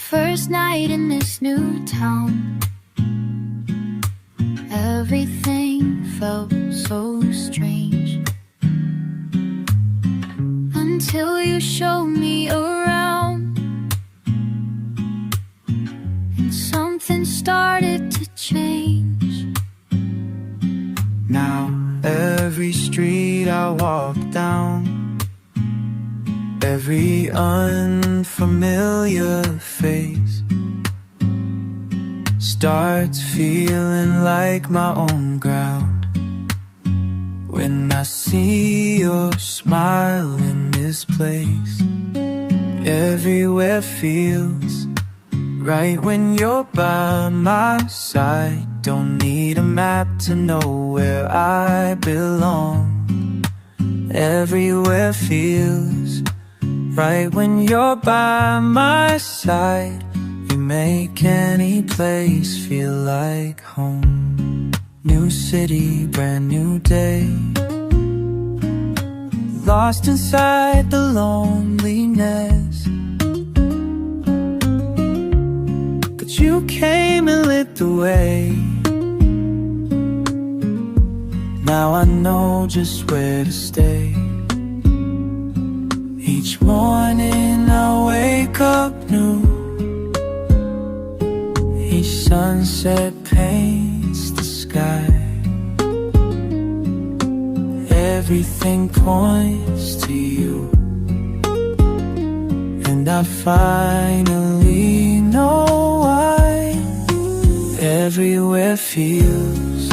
first night in this new town, everything felt so strange until you showed me around, and something started to change. Now every street I walk down, every unfamiliar face starts feeling like my own ground. When I see your smile in this place, everywhere feels right when you're by my side. Don't need a map to know where I belong. Everywhere feels right when you're by my side. You make any place feel like home. New city, brand new day, lost inside the loneliness, but you came and lit the way. Now I know just where to stay. Each morning I wake up new, each sunset paints the sky. Everything points to you, and I finally know why. Everywhere feels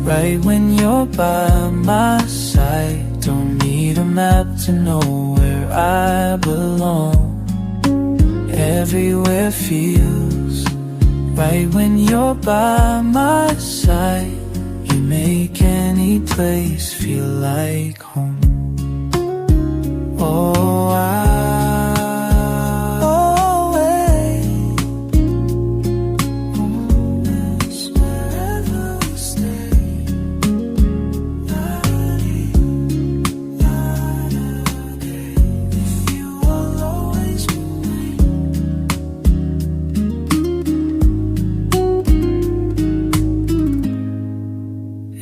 right when you're by my side. Don't need a map to know where I belong. Everywhere feels right when you're by my side. You make any place feel like home. Oh, always, wherever we stay. If you will always remain.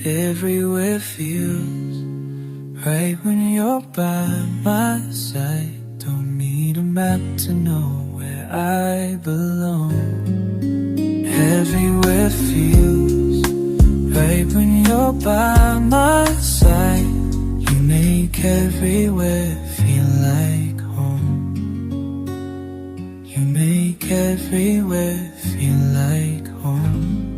Everywhere feels right when you're by my side. Don't need a map to know where I belong. Everywhere feels right when you're by my side. You make everywhere feel like home. You make everywhere feel like home.